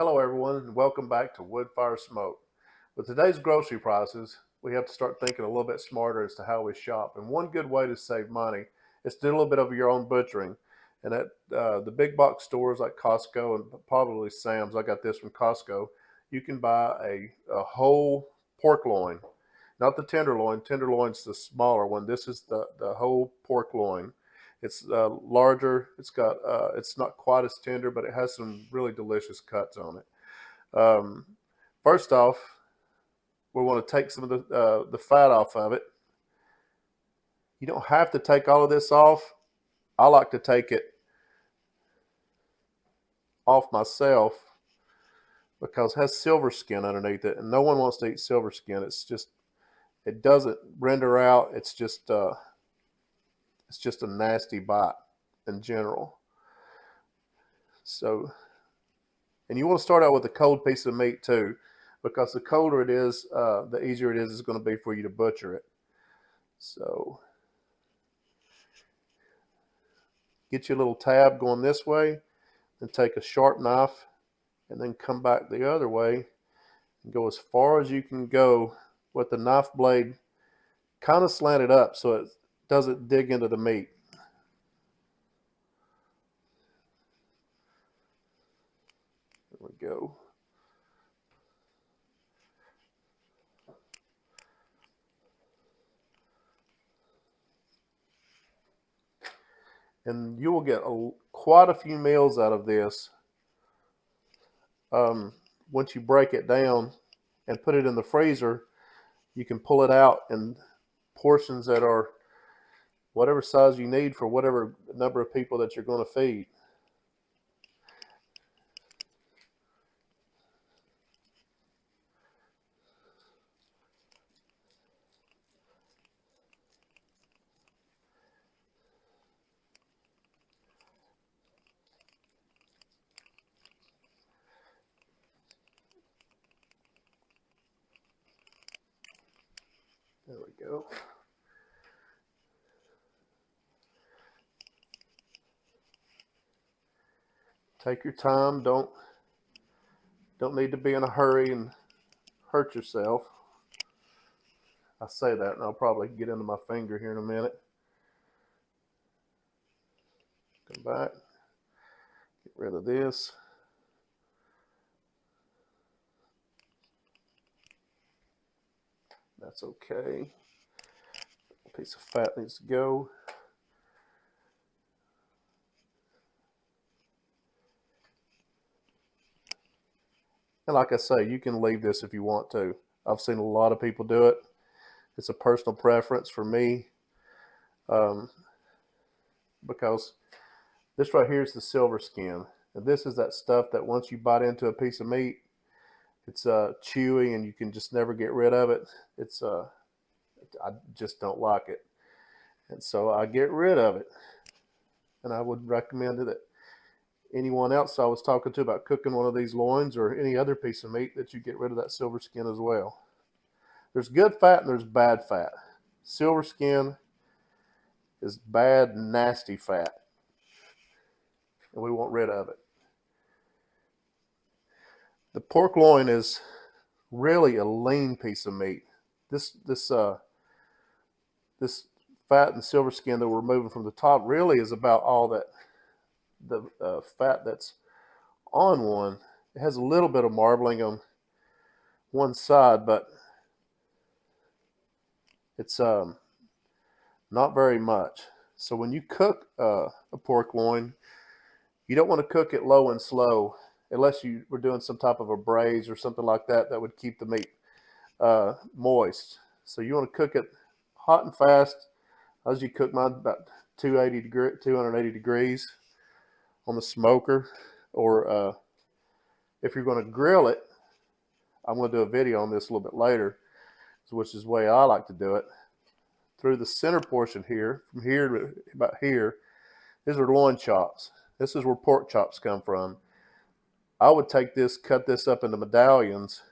Hello everyone and welcome back to Wood Fire Smoke. With today's grocery prices, we have to start thinking a little bit smarter as to how we shop. And one good way to save money is to do a little bit of your own butchering. And at the big box stores like Costco and probably Sam's, I got this from Costco, you can buy a whole pork loin. Not the tenderloin. Tenderloin's the smaller one. This is the whole pork loin. It's larger. It's not quite as tender, but it has some really delicious cuts on it. First off, we want to take some of the fat off of it. You don't have to take all of this off. I like to take it off myself because it has silver skin underneath it, and no one wants to eat silver skin. It doesn't render out. It's just a nasty bite in general. So, and you want to start out with a cold piece of meat too, because the colder it is, the easier it is going to be for you to butcher it. So, get your little tab going this way, and take a sharp knife, and then come back the other way, and go as far as you can go with the knife blade kind of slanted up so it doesn't dig into the meat. There we go. And you will get quite a few meals out of this once you break it down and put it in the freezer. You can pull it out in portions that are whatever size you need for whatever number of people that you're going to feed. There we go. Take your time. Don't need to be in a hurry and hurt yourself. I say that and I'll probably get into my finger here in a minute. Come back. Get rid of this. That's okay. A piece of fat needs to go. And like I say, you can leave this if you want to. I've seen a lot of people do it. It's a personal preference for me, because this right here is the silver skin. And this is that stuff that once you bite into a piece of meat, it's chewy and you can just never get rid of it. I just don't like it. And so I get rid of it. And I would recommend that anyone else I was talking to about cooking one of these loins or any other piece of meat, that you get rid of that silver skin as well. There's good fat and there's bad fat. Silver skin is bad, nasty fat, and we want rid of it. The pork loin is really a lean piece of meat. This fat and silver skin that we're removing from the top really is about all that the fat that's on one. It has a little bit of marbling on one side, but it's not very much. So when you cook a pork loin, you don't want to cook it low and slow unless you were doing some type of a braise or something like that that would keep the meat moist. So you want to cook it hot and fast. I usually cook mine about 280 degrees on the smoker, or if you're going to grill it, I'm going to do a video on this a little bit later, which is the way I like to do it. Through the center portion here, from here to about here, these are loin chops. This is where pork chops come from. I would take this, cut this up into medallions,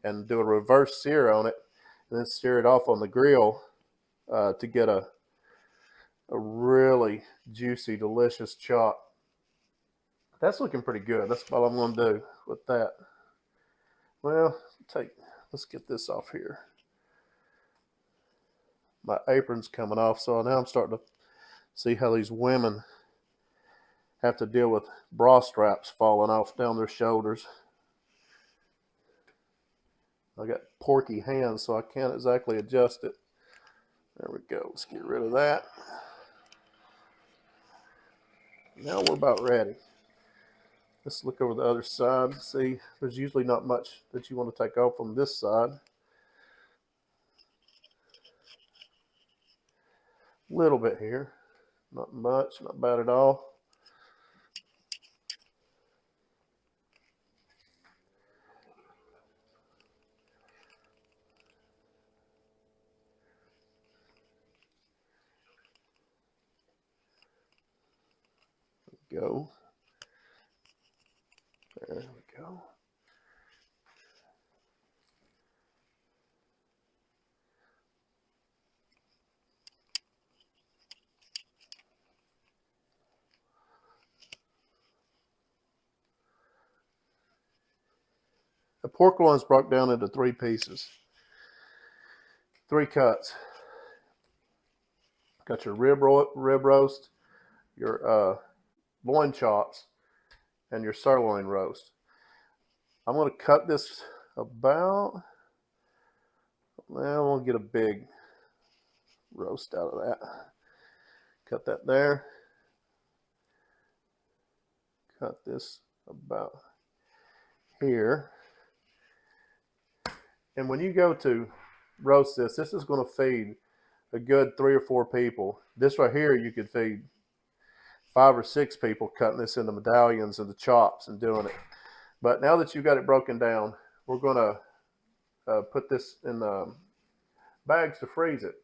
and do a reverse sear on it, and then sear it off on the grill to get a really juicy, delicious chop. That's looking pretty good. That's all I'm going to do with that. Well, let's get this off here. My apron's coming off, so now I'm starting to see how these women have to deal with bra straps falling off down their shoulders. I got porky hands, so I can't exactly adjust it. There we go. Let's get rid of that. Now we're about ready. Let's look over the other side. See, there's usually not much that you want to take off on this side. A little bit here. Not much, not bad at all. Go. There we go. The pork loin's broke down into 3 pieces, 3 cuts. Got your rib roast, your loin chops, and your sirloin roast. I'm going to cut this about, well, I want to get a big roast out of that. Cut that there. Cut this about here. And when you go to roast this, this is going to feed a good 3 or 4 people. This right here, you could feed 5 or 6 people, cutting this into medallions and the chops and doing it. But now that you've got it broken down, we're going to put this in bags to freeze it.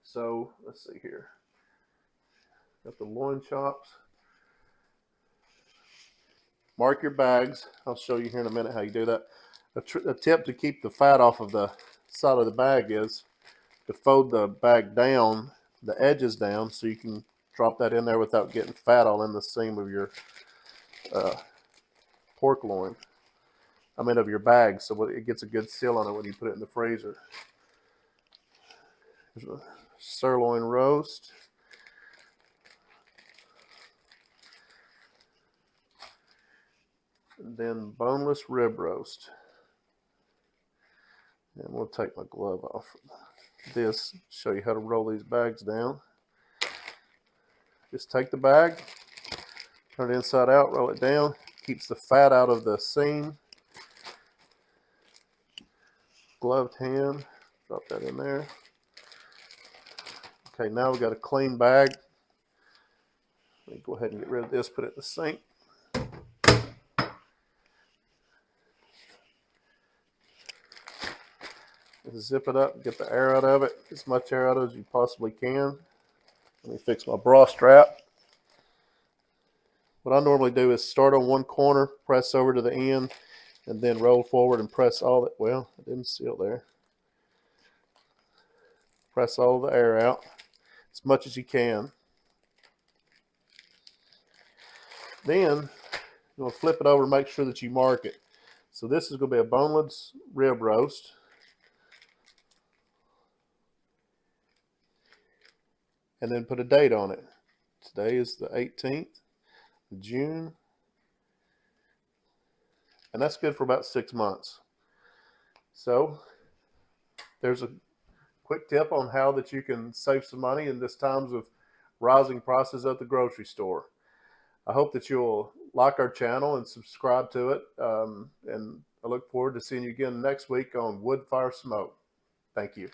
So let's see here. Got the loin chops. Mark your bags. I'll show you here in a minute how you do that. A tip to keep the fat off of the side of the bag is to fold the bag down, the edges down, so you can drop that in there without getting fat all in the seam of your pork loin. I mean of your bag, so it gets a good seal on it when you put it in the freezer. Here's a sirloin roast. And then boneless rib roast. And we'll take my glove off this, show you how to roll these bags down. Just take the bag, turn it inside out, roll it down. Keeps the fat out of the seam. Gloved hand, drop that in there. Okay, now we've got a clean bag. Let me go ahead and get rid of this, put it in the sink. Zip it up, get the air out of it, as much air out as you possibly can. Let me fix my bra strap. What I normally do is start on one corner, press over to the end, and then roll forward and press all that. Well, it didn't seal there. Press all the air out as much as you can. Then you're going to flip it over and make sure that you mark it. So this is going to be a boneless rib roast. And then put a date on it. Today is the 18th of June. And that's good for about 6 months. So there's a quick tip on how that you can save some money in this times of rising prices at the grocery store. I hope that you'll like our channel and subscribe to it. And I look forward to seeing you again next week on Wood Fire Smoke. Thank you.